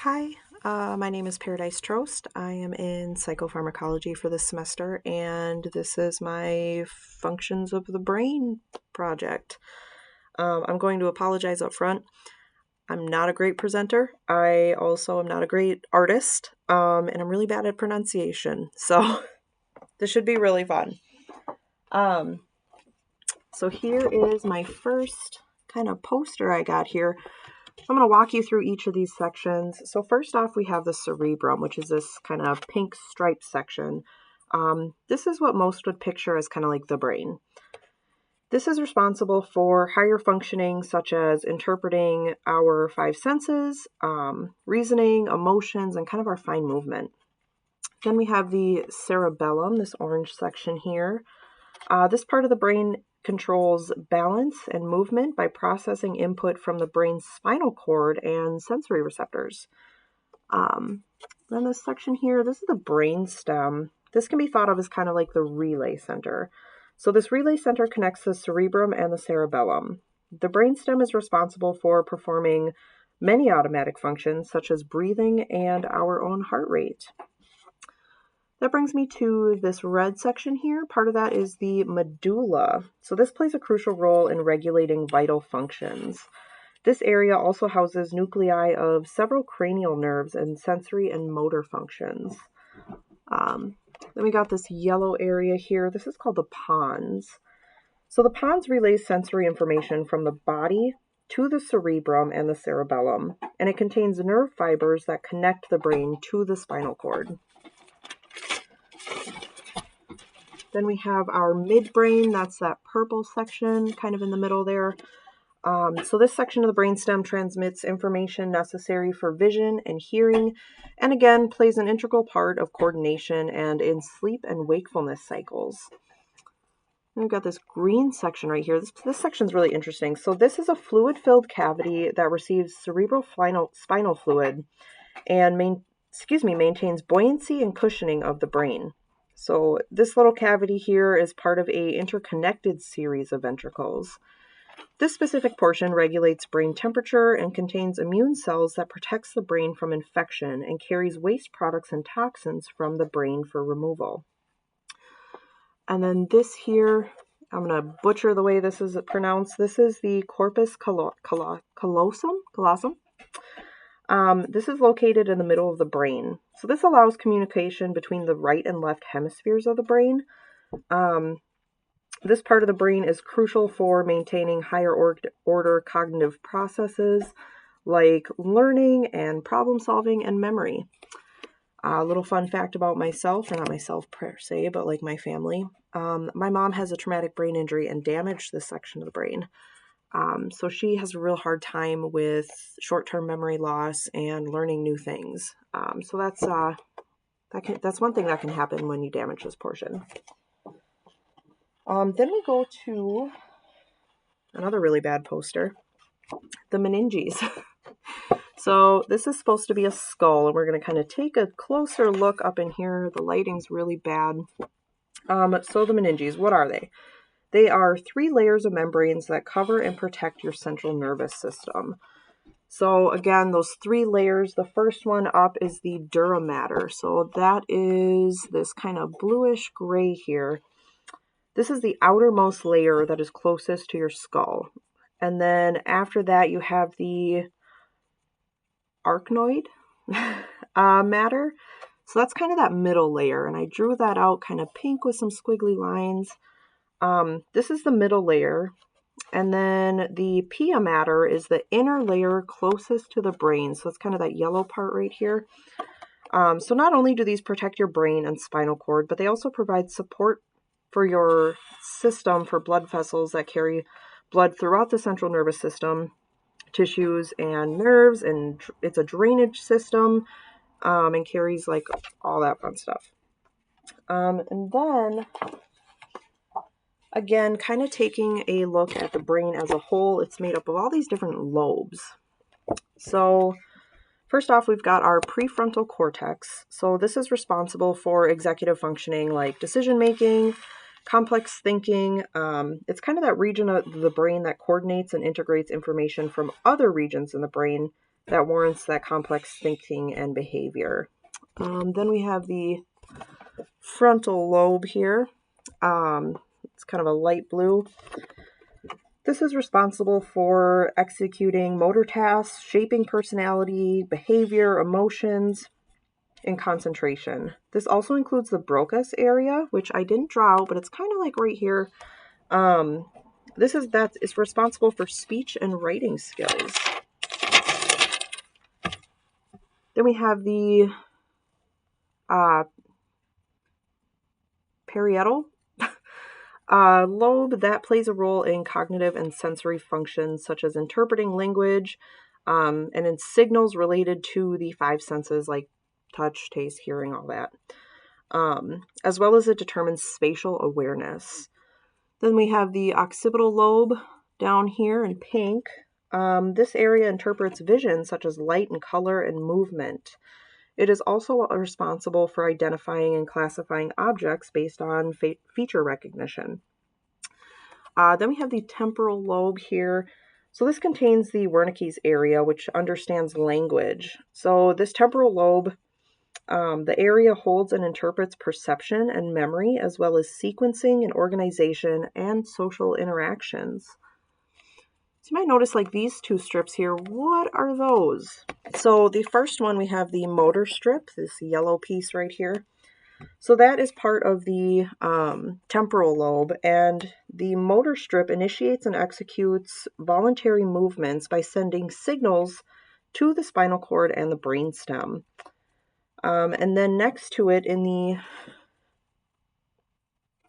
Hi, my name is Paradise Trost. I am in psychopharmacology for this semester, and this is my Functions of the Brain project. I'm going to apologize up front. I'm not a great presenter. I also am not a great artist, and I'm really bad at pronunciation. So this should be really fun. Um, so here is my first kind of poster I got here. I'm going to walk you through each of these sections. So first off, we have the cerebrum, which is this kind of pink striped section. This is what most would picture as kind of like the brain. This is responsible for higher functioning, such as interpreting our five senses, reasoning, emotions, and kind of our fine movement. Then we have the cerebellum, this orange section here. This part of the brain controls balance and movement by processing input from the brain's spinal cord and sensory receptors. Then this section here, this is the brain stem. This can be thought of as kind of like the relay center. So this relay center connects the cerebrum and the cerebellum. The brainstem is responsible for performing many automatic functions such as breathing and our own heart rate. That brings me to this red section here. Part of that is the medulla. So this plays a crucial role in regulating vital functions. This area also houses nuclei of several cranial nerves and sensory and motor functions. Then we got this yellow area here. This is called the pons. So the pons relays sensory information from the body to the cerebrum and the cerebellum, and it contains nerve fibers that connect the brain to the spinal cord. Then we have our midbrain. That's that purple section kind of in the middle there. So this section of the brainstem transmits information necessary for vision and hearing, and again, plays an integral part of coordination and in sleep and wakefulness cycles. And we've got this green section right here. This section is really interesting. So this is a fluid-filled cavity that receives cerebral spinal fluid and maintains buoyancy and cushioning of the brain. So this little cavity here is part of a interconnected series of ventricles. This specific portion regulates brain temperature and contains immune cells that protects the brain from infection and carries waste products and toxins from the brain for removal. And then this here, I'm going to butcher the way this is pronounced. This is the corpus callosum. This is located in the middle of the brain. So this allows communication between the right and left hemispheres of the brain. This part of the brain is crucial for maintaining higher order cognitive processes like learning and problem solving and memory. A little fun fact about myself, or not myself per se, but like my family. My mom has a traumatic brain injury and damaged this section of the brain. So she has a real hard time with short-term memory loss and learning new things. So that's one thing that can happen when you damage this portion. Then we go to another really bad poster, the meninges. So this is supposed to be a skull, and we're going to kind of take a closer look up in here. The lighting's really bad. So the meninges, what are they? They are 3 layers of membranes that cover and protect your central nervous system. So again, those 3 layers, the first one up is the dura mater. So that is this kind of bluish gray here. This is the outermost layer that is closest to your skull. And then after that, you have the arachnoid matter. So that's kind of that middle layer. And I drew that out kind of pink with some squiggly lines. This is the middle layer. And then the pia mater is the inner layer closest to the brain. So it's kind of that yellow part right here. So not only do these protect your brain and spinal cord, but they also provide support for your system for blood vessels that carry blood throughout the central nervous system, tissues and nerves, and it's a drainage system, and carries like all that fun stuff. And then again, kind of taking a look at the brain as a whole, it's made up of all these different lobes. So first off, we've got our prefrontal cortex. So this is responsible for executive functioning like decision making, complex thinking. It's kind of that region of the brain that coordinates and integrates information from other regions in the brain that warrants that complex thinking and behavior. Then we have the frontal lobe here. It's kind of a light blue. This is responsible for executing motor tasks, shaping personality, behavior, emotions, and concentration. This also includes the Broca's area, which I didn't draw, but it's kind of like right here. This is responsible for speech and writing skills. Then we have the parietal lobe that plays a role in cognitive and sensory functions such as interpreting language and in signals related to the five senses like touch, taste, hearing, all that, as well as it determines spatial awareness. Then we have the occipital lobe down here in pink. This area interprets vision such as light and color and movement. It is also responsible for identifying and classifying objects based on feature recognition. Then we have the temporal lobe here. So this contains the Wernicke's area, which understands language. So this temporal lobe, the area holds and interprets perception and memory, as well as sequencing and organization and social interactions. So you might notice like these two strips here. What are those? So the first one, we have the motor strip, this yellow piece right here. So that is part of the temporal lobe, and the motor strip initiates and executes voluntary movements by sending signals to the spinal cord and the brainstem. And then next to it in the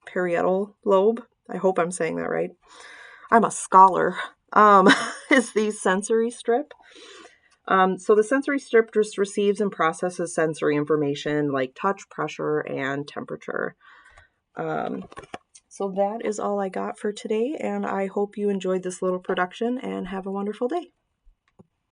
parietal lobe, I hope I'm saying that right, I'm a scholar, is the sensory strip. So the sensory strip just receives and processes sensory information like touch, pressure, and temperature. So that is all I got for today, and I hope you enjoyed this little production and have a wonderful day.